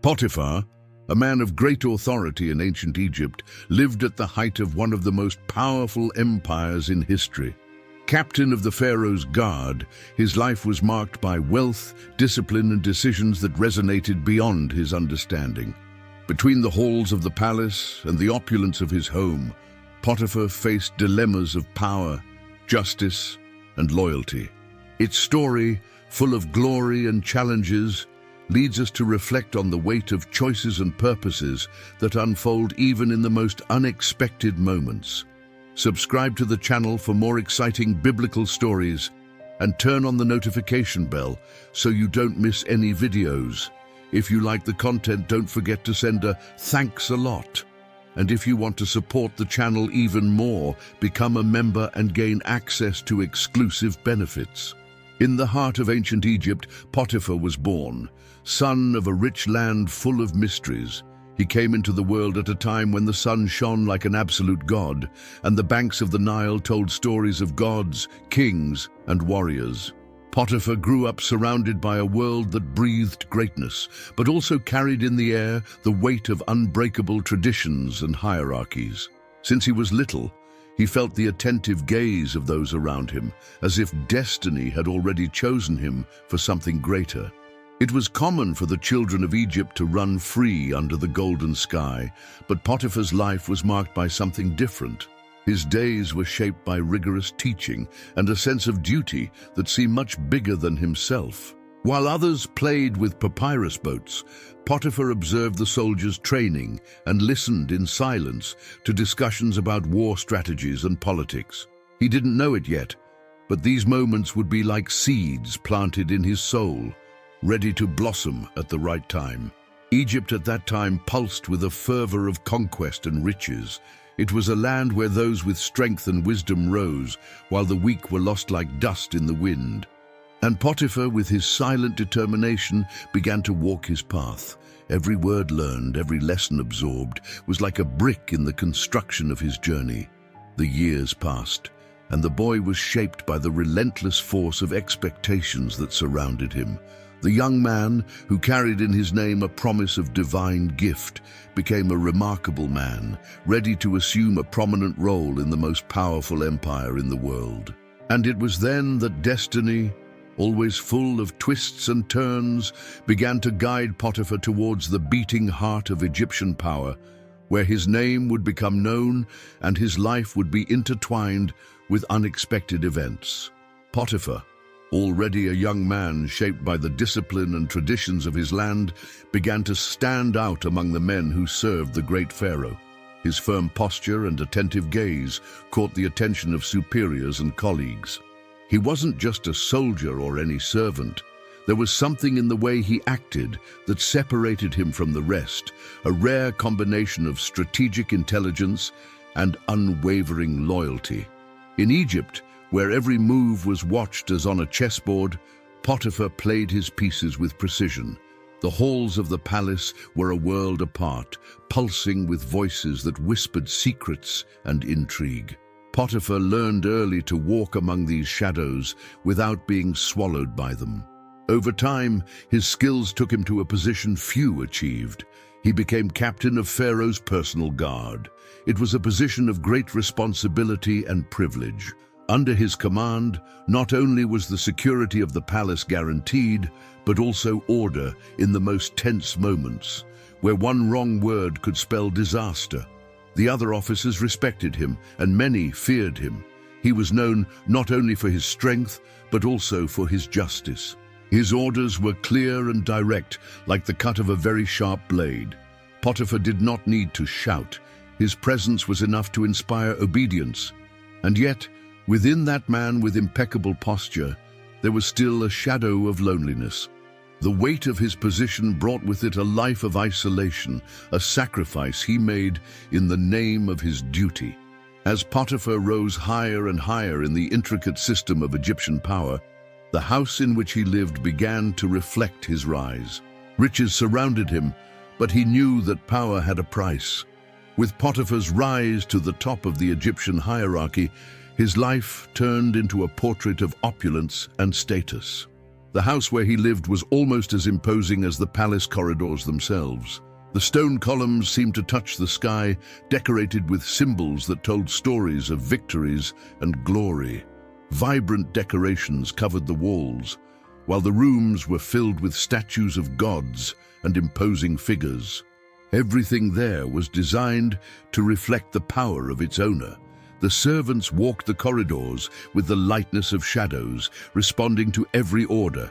Potiphar, a man of great authority in ancient Egypt, lived at the height of one of the most powerful empires in history. Captain of the Pharaoh's guard, his life was marked by wealth, discipline, and decisions that resonated beyond his understanding. Between the halls of the palace and the opulence of his home, Potiphar faced dilemmas of power, justice, and loyalty. Its story, full of glory and challenges, leads us to reflect on the weight of choices and purposes that unfold even in the most unexpected moments. Subscribe to the channel for more exciting biblical stories and turn on the notification bell so you don't miss any videos. If you like the content, don't forget to send a "thanks a lot." And if you want to support the channel even more, become a member and gain access to exclusive benefits. In the heart of ancient Egypt, Potiphar was born, son of a rich land full of mysteries. He came into the world at a time when the sun shone like an absolute god, and the banks of the Nile told stories of gods, kings, and warriors. Potiphar grew up surrounded by a world that breathed greatness, but also carried in the air the weight of unbreakable traditions and hierarchies. Since he was little, he felt the attentive gaze of those around him, as if destiny had already chosen him for something greater. It was common for the children of Egypt to run free under the golden sky, but Potiphar's life was marked by something different. His days were shaped by rigorous teaching and a sense of duty that seemed much bigger than himself. While others played with papyrus boats, Potiphar observed the soldiers' training and listened in silence to discussions about war strategies and politics. He didn't know it yet, but these moments would be like seeds planted in his soul, ready to blossom at the right time. Egypt at that time pulsed with a fervor of conquest and riches. It was a land where those with strength and wisdom rose, while the weak were lost like dust in the wind. And Potiphar, with his silent determination, began to walk his path. Every word learned, every lesson absorbed, was like a brick in the construction of his journey. The years passed, and the boy was shaped by the relentless force of expectations that surrounded him. The young man, who carried in his name a promise of divine gift, became a remarkable man, ready to assume a prominent role in the most powerful empire in the world. And it was then that destiny, always full of twists and turns, began to guide Potiphar towards the beating heart of Egyptian power, where his name would become known and his life would be intertwined with unexpected events. Potiphar, already a young man shaped by the discipline and traditions of his land, began to stand out among the men who served the great pharaoh. His firm posture and attentive gaze caught the attention of superiors and colleagues. He wasn't just a soldier or any servant. There was something in the way he acted that separated him from the rest, a rare combination of strategic intelligence and unwavering loyalty. In Egypt, where every move was watched as on a chessboard, Potiphar played his pieces with precision. The halls of the palace were a world apart, pulsing with voices that whispered secrets and intrigue. Potiphar learned early to walk among these shadows without being swallowed by them. Over time, his skills took him to a position few achieved. He became captain of Pharaoh's personal guard. It was a position of great responsibility and privilege. Under his command, not only was the security of the palace guaranteed, but also order in the most tense moments, where one wrong word could spell disaster. The other officers respected him, and many feared him. He was known not only for his strength, but also for his justice. His orders were clear and direct, like the cut of a very sharp blade. Potiphar did not need to shout. His presence was enough to inspire obedience. And yet, within that man with impeccable posture, there was still a shadow of loneliness. The weight of his position brought with it a life of isolation, a sacrifice he made in the name of his duty. As Potiphar rose higher and higher in the intricate system of Egyptian power, the house in which he lived began to reflect his rise. Riches surrounded him, but he knew that power had a price. With Potiphar's rise to the top of the Egyptian hierarchy, his life turned into a portrait of opulence and status. The house where he lived was almost as imposing as the palace corridors themselves. The stone columns seemed to touch the sky, decorated with symbols that told stories of victories and glory. Vibrant decorations covered the walls, while the rooms were filled with statues of gods and imposing figures. Everything there was designed to reflect the power of its owner. The servants walked the corridors with the lightness of shadows, responding to every order,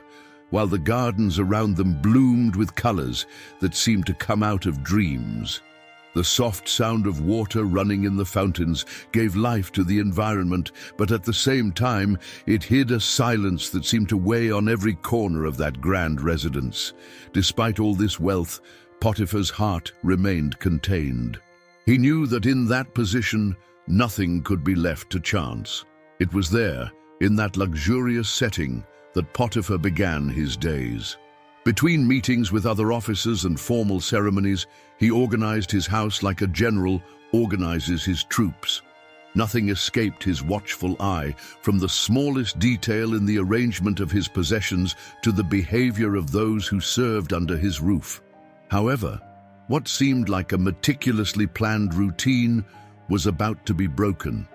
while the gardens around them bloomed with colors that seemed to come out of dreams. The soft sound of water running in the fountains gave life to the environment, but at the same time, it hid a silence that seemed to weigh on every corner of that grand residence. Despite all this wealth, Potiphar's heart remained contained. He knew that in that position, nothing could be left to chance. It was there, in that luxurious setting, that Potiphar began his days. Between meetings with other officers and formal ceremonies, he organized his house like a general organizes his troops. Nothing escaped his watchful eye, from the smallest detail in the arrangement of his possessions to the behavior of those who served under his roof. However, what seemed like a meticulously planned routine was about to be broken.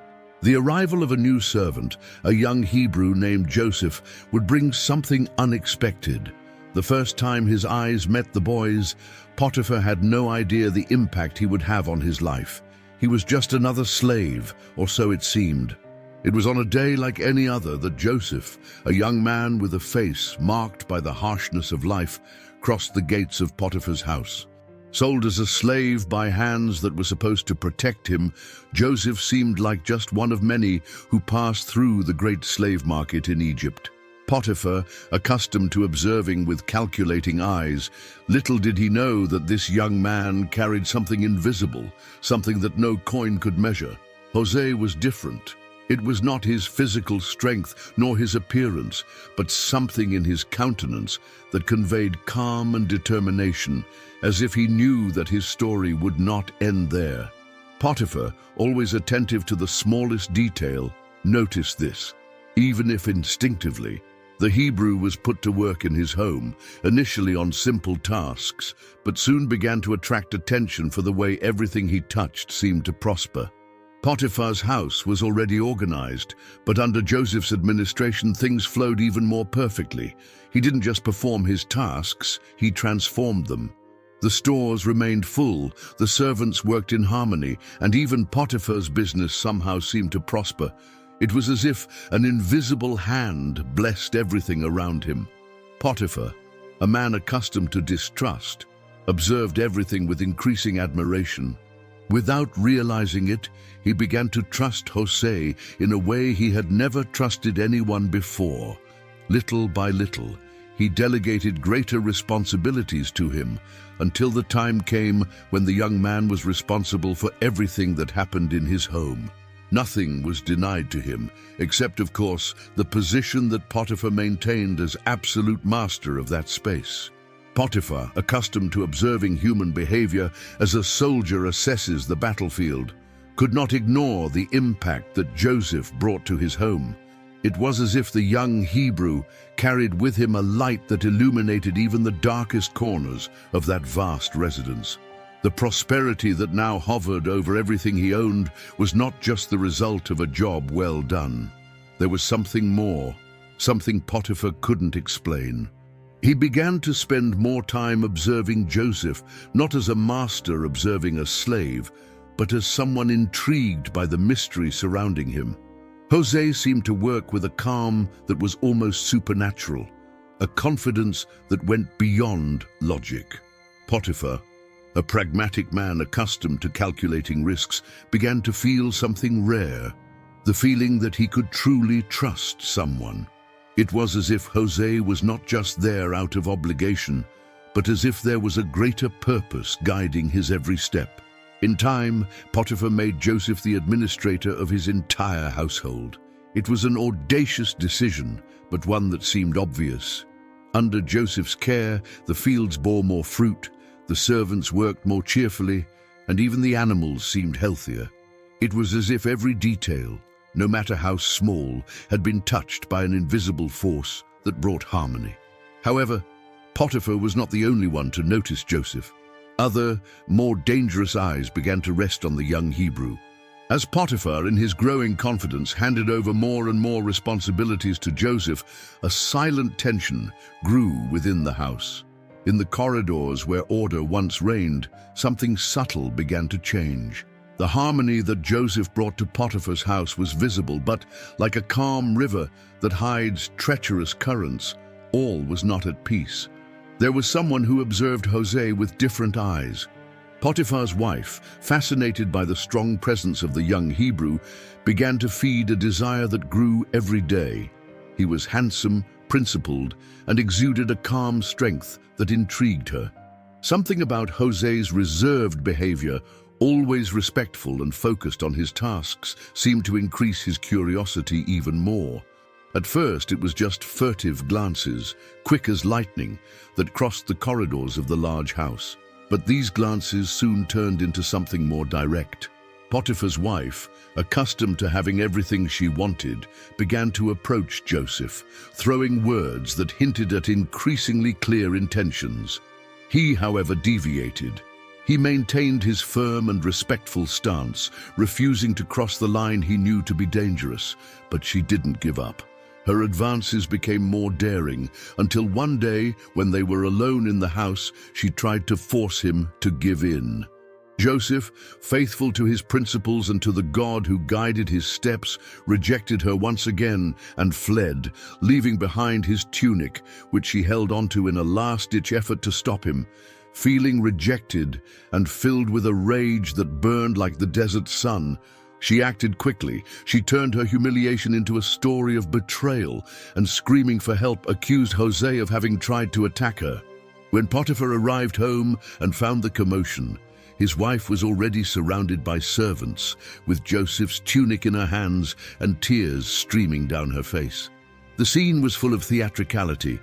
The arrival of a new servant, a young Hebrew named Joseph, would bring something unexpected. The first time his eyes met the boys, Potiphar had no idea the impact he would have on his life. He was just another slave, or so it seemed. It was on a day like any other that Joseph, a young man with a face marked by the harshness of life, crossed the gates of Potiphar's house. Sold as a slave by hands that were supposed to protect him, Joseph seemed like just one of many who passed through the great slave market in Egypt. Potiphar, accustomed to observing with calculating eyes, little did he know that this young man carried something invisible, something that no coin could measure. Jose was different. It was not his physical strength nor his appearance, but something in his countenance that conveyed calm and determination, as if he knew that his story would not end there. Potiphar, always attentive to the smallest detail, noticed this. Even if instinctively, the Hebrew was put to work in his home, initially on simple tasks, but soon began to attract attention for the way everything he touched seemed to prosper. Potiphar's house was already organized, but under Joseph's administration things flowed even more perfectly. He didn't just perform his tasks, he transformed them. The stores remained full, the servants worked in harmony, and even Potiphar's business somehow seemed to prosper. It was as if an invisible hand blessed everything around him. Potiphar, a man accustomed to distrust, observed everything with increasing admiration. Without realizing it, he began to trust Jose in a way he had never trusted anyone before. Little by little, he delegated greater responsibilities to him, until the time came when the young man was responsible for everything that happened in his home. Nothing was denied to him, except, of course, the position that Potiphar maintained as absolute master of that space. Potiphar, accustomed to observing human behavior as a soldier assesses the battlefield, could not ignore the impact that Joseph brought to his home. It was as if the young Hebrew carried with him a light that illuminated even the darkest corners of that vast residence. The prosperity that now hovered over everything he owned was not just the result of a job well done. There was something more, something Potiphar couldn't explain. He began to spend more time observing Joseph, not as a master observing a slave, but as someone intrigued by the mystery surrounding him. Jose seemed to work with a calm that was almost supernatural, a confidence that went beyond logic. Potiphar, a pragmatic man accustomed to calculating risks, began to feel something rare, the feeling that he could truly trust someone. It was as if Jose was not just there out of obligation, but as if there was a greater purpose guiding his every step. In time, Potiphar made Joseph the administrator of his entire household. It was an audacious decision, but one that seemed obvious. Under Joseph's care, the fields bore more fruit, the servants worked more cheerfully, and even the animals seemed healthier. It was as if every detail, no matter how small, had been touched by an invisible force that brought harmony. However, Potiphar was not the only one to notice Joseph. Other, more dangerous eyes began to rest on the young Hebrew. As Potiphar, in his growing confidence, handed over more and more responsibilities to Joseph, a silent tension grew within the house. In the corridors where order once reigned, something subtle began to change. The harmony that Joseph brought to Potiphar's house was visible, but like a calm river that hides treacherous currents, all was not at peace. There was someone who observed Jose with different eyes. Potiphar's wife, fascinated by the strong presence of the young Hebrew, began to feed a desire that grew every day. He was handsome, principled, and exuded a calm strength that intrigued her. Something about Jose's reserved behavior, always respectful and focused on his tasks, seemed to increase his curiosity even more. At first, it was just furtive glances, quick as lightning, that crossed the corridors of the large house. But these glances soon turned into something more direct. Potiphar's wife, accustomed to having everything she wanted, began to approach Joseph, throwing words that hinted at increasingly clear intentions. He, however, deviated. He maintained his firm and respectful stance, refusing to cross the line he knew to be dangerous, but she didn't give up. Her advances became more daring, until one day, when they were alone in the house, she tried to force him to give in. Joseph, faithful to his principles and to the God who guided his steps, rejected her once again and fled, leaving behind his tunic, which she held onto in a last-ditch effort to stop him. Feeling rejected and filled with a rage that burned like the desert sun, she acted quickly. She turned her humiliation into a story of betrayal and, screaming for help, accused Jose of having tried to attack her. When Potiphar arrived home and found the commotion, his wife was already surrounded by servants, with Joseph's tunic in her hands and tears streaming down her face. The scene was full of theatricality,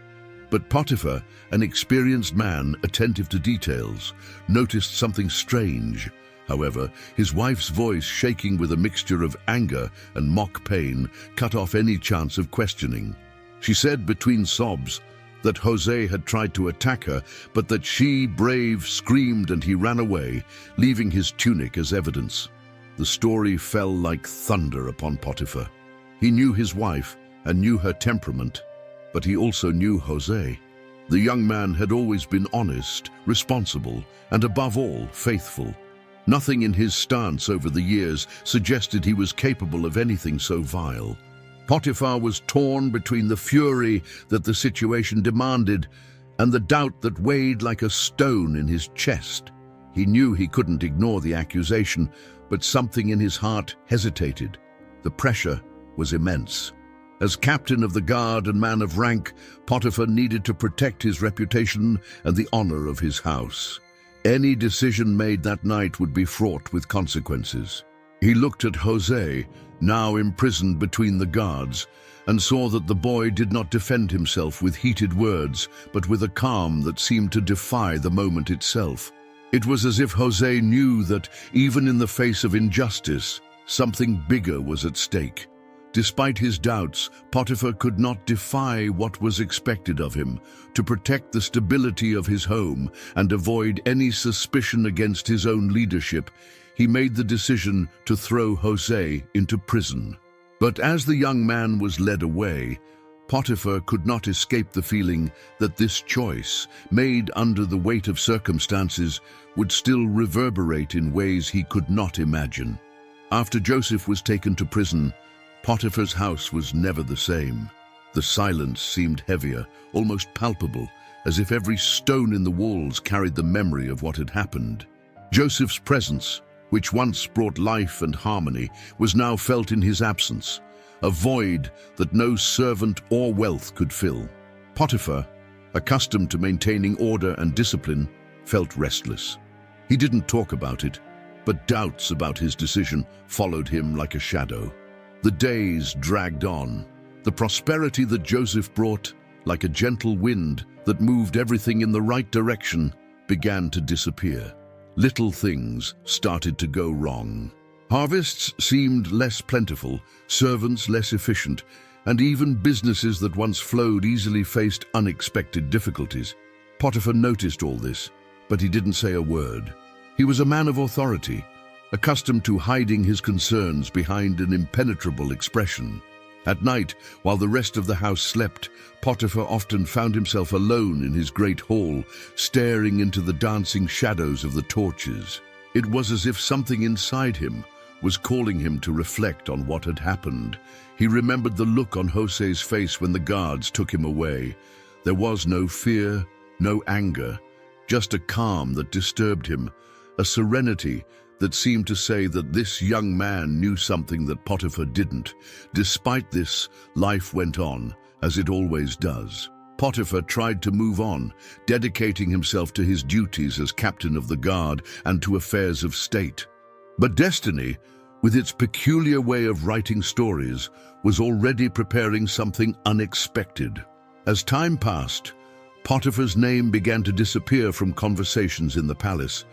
but Potiphar, an experienced man attentive to details, noticed something strange. However, his wife's voice, shaking with a mixture of anger and mock pain, cut off any chance of questioning. She said between sobs that Jose had tried to attack her, but that she, brave, screamed and he ran away, leaving his tunic as evidence. The story fell like thunder upon Potiphar. He knew his wife and knew her temperament, but he also knew Jose. The young man had always been honest, responsible, and above all, faithful. Nothing in his stance over the years suggested he was capable of anything so vile. Potiphar was torn between the fury that the situation demanded and the doubt that weighed like a stone in his chest. He knew he couldn't ignore the accusation, but something in his heart hesitated. The pressure was immense. As captain of the guard and man of rank, Potiphar needed to protect his reputation and the honor of his house. Any decision made that night would be fraught with consequences. He looked at Jose, now imprisoned between the guards, and saw that the boy did not defend himself with heated words, but with a calm that seemed to defy the moment itself. It was as if Jose knew that, even in the face of injustice, something bigger was at stake. Despite his doubts, Potiphar could not defy what was expected of him. To protect the stability of his home and avoid any suspicion against his own leadership, he made the decision to throw Jose into prison. But as the young man was led away, Potiphar could not escape the feeling that this choice, made under the weight of circumstances, would still reverberate in ways he could not imagine. After Joseph was taken to prison, Potiphar's house was never the same. The silence seemed heavier, almost palpable, as if every stone in the walls carried the memory of what had happened. Joseph's presence, which once brought life and harmony, was now felt in his absence, a void that no servant or wealth could fill. Potiphar, accustomed to maintaining order and discipline, felt restless. He didn't talk about it, but doubts about his decision followed him like a shadow. The days dragged on. The prosperity that Joseph brought, like a gentle wind that moved everything in the right direction, began to disappear. Little things started to go wrong. Harvests seemed less plentiful, servants less efficient, and even businesses that once flowed easily faced unexpected difficulties. Potiphar noticed all this, but he didn't say a word. He was a man of authority, accustomed to hiding his concerns behind an impenetrable expression. At night, while the rest of the house slept, Potiphar often found himself alone in his great hall, staring into the dancing shadows of the torches. It was as if something inside him was calling him to reflect on what had happened. He remembered the look on José's face when the guards took him away. There was no fear, no anger, just a calm that disturbed him, a serenity that seemed to say that this young man knew something that Potiphar didn't. Despite this, life went on, as it always does. Potiphar tried to move on, dedicating himself to his duties as captain of the guard and to affairs of state. But destiny, with its peculiar way of writing stories, was already preparing something unexpected. As time passed, Potiphar's name began to disappear from conversations in the palace.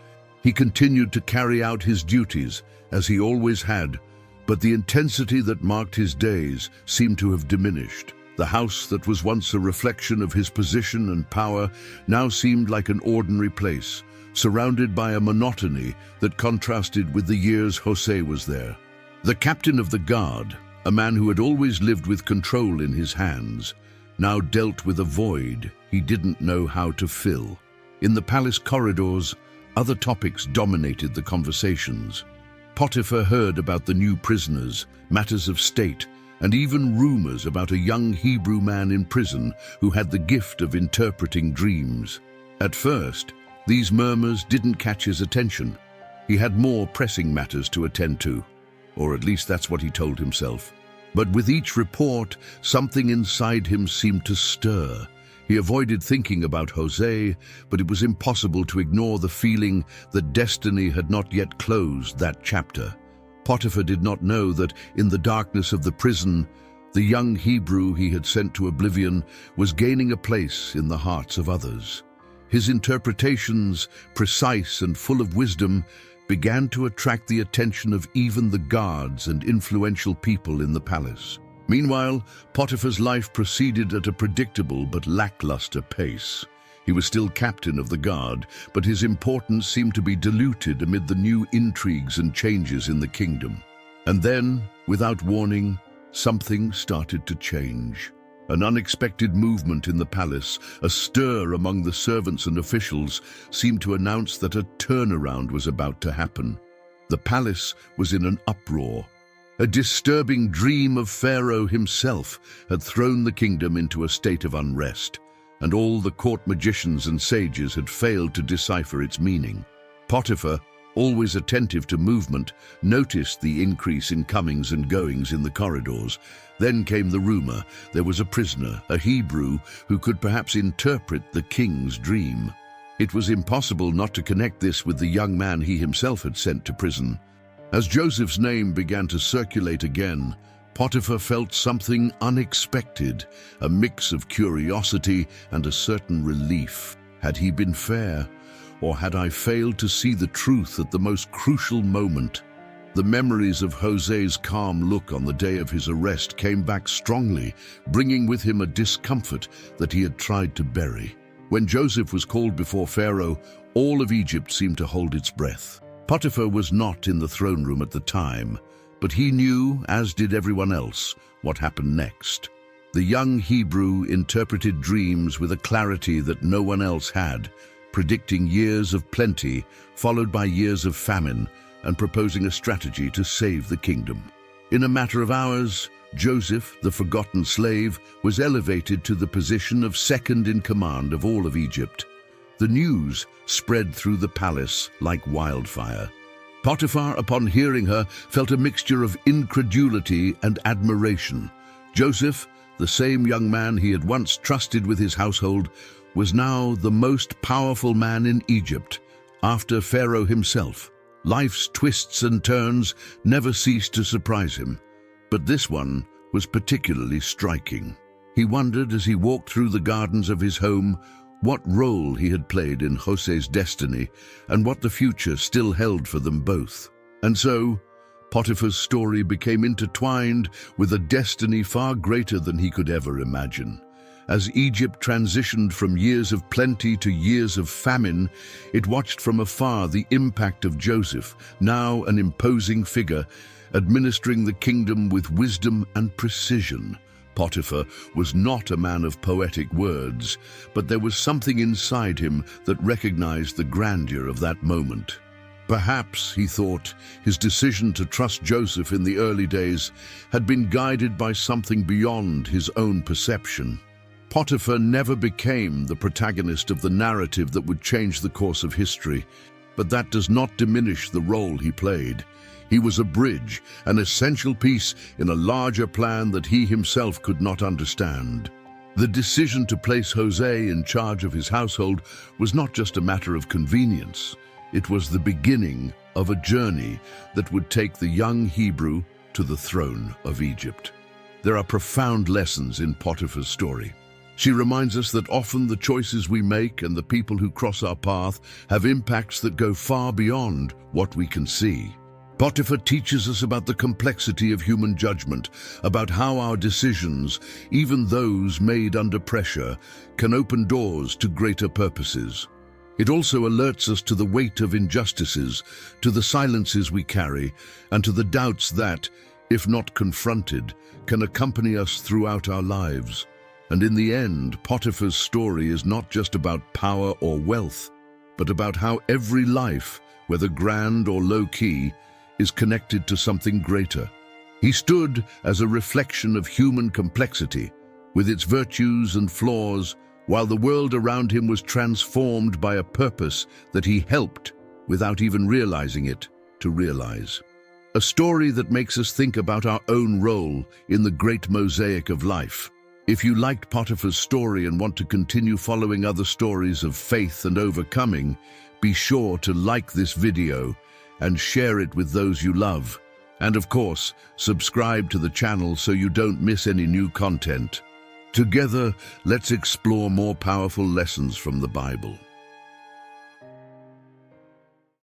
He continued to carry out his duties, as he always had, but the intensity that marked his days seemed to have diminished. The house that was once a reflection of his position and power now seemed like an ordinary place, surrounded by a monotony that contrasted with the years José was there. The captain of the guard, a man who had always lived with control in his hands, now dealt with a void he didn't know how to fill. In the palace corridors, other topics dominated the conversations. Potiphar heard about the new prisoners, matters of state, and even rumors about a young Hebrew man in prison who had the gift of interpreting dreams. At first, these murmurs didn't catch his attention. He had more pressing matters to attend to, or at least that's what he told himself. But with each report, something inside him seemed to stir. He avoided thinking about José, but it was impossible to ignore the feeling that destiny had not yet closed that chapter. Potiphar did not know that in the darkness of the prison, the young Hebrew he had sent to oblivion was gaining a place in the hearts of others. His interpretations, precise and full of wisdom, began to attract the attention of even the guards and influential people in the palace. Meanwhile, Potiphar's life proceeded at a predictable but lackluster pace. He was still captain of the guard, but his importance seemed to be diluted amid the new intrigues and changes in the kingdom. And then, without warning, something started to change. An unexpected movement in the palace, a stir among the servants and officials, seemed to announce that a turnaround was about to happen. The palace was in an uproar. A disturbing dream of Pharaoh himself had thrown the kingdom into a state of unrest, and all the court magicians and sages had failed to decipher its meaning. Potiphar, always attentive to movement, noticed the increase in comings and goings in the corridors. Then came the rumor there was a prisoner, a Hebrew, who could perhaps interpret the king's dream. It was impossible not to connect this with the young man he himself had sent to prison. As Joseph's name began to circulate again, Potiphar felt something unexpected, a mix of curiosity and a certain relief. Had he been fair, or had I failed to see the truth at the most crucial moment? The memories of José's calm look on the day of his arrest came back strongly, bringing with him a discomfort that he had tried to bury. When Joseph was called before Pharaoh, all of Egypt seemed to hold its breath. Potiphar was not in the throne room at the time, but he knew, as did everyone else, what happened next. The young Hebrew interpreted dreams with a clarity that no one else had, predicting years of plenty, followed by years of famine, and proposing a strategy to save the kingdom. In a matter of hours, Joseph, the forgotten slave, was elevated to the position of second in command of all of Egypt. The news spread through the palace like wildfire. Potiphar, upon hearing her, felt a mixture of incredulity and admiration. Joseph, the same young man he had once trusted with his household, was now the most powerful man in Egypt, after Pharaoh himself. Life's twists and turns never ceased to surprise him, but this one was particularly striking. He wondered as he walked through the gardens of his home what role he had played in José's destiny and what the future still held for them both. And so, Potiphar's story became intertwined with a destiny far greater than he could ever imagine. As Egypt transitioned from years of plenty to years of famine, it watched from afar the impact of Joseph, now an imposing figure, administering the kingdom with wisdom and precision. Potiphar was not a man of poetic words, but there was something inside him that recognized the grandeur of that moment. Perhaps, he thought, his decision to trust Joseph in the early days had been guided by something beyond his own perception. Potiphar never became the protagonist of the narrative that would change the course of history, but that does not diminish the role he played. He was a bridge, an essential piece in a larger plan that he himself could not understand. The decision to place Jose in charge of his household was not just a matter of convenience. It was the beginning of a journey that would take the young Hebrew to the throne of Egypt. There are profound lessons in Potiphar's story. She reminds us that often the choices we make and the people who cross our path have impacts that go far beyond what we can see. Potiphar teaches us about the complexity of human judgment, about how our decisions, even those made under pressure, can open doors to greater purposes. It also alerts us to the weight of injustices, to the silences we carry, and to the doubts that, if not confronted, can accompany us throughout our lives. And in the end, Potiphar's story is not just about power or wealth, but about how every life, whether grand or low-key, is connected to something greater. He stood as a reflection of human complexity, with its virtues and flaws, while the world around him was transformed by a purpose that he helped, without even realizing it, to realize. A story that makes us think about our own role in the great mosaic of life. If you liked Potiphar's story and want to continue following other stories of faith and overcoming, be sure to like this video and share it with those you love. And of course, subscribe to the channel so you don't miss any new content. Together, let's explore more powerful lessons from the Bible.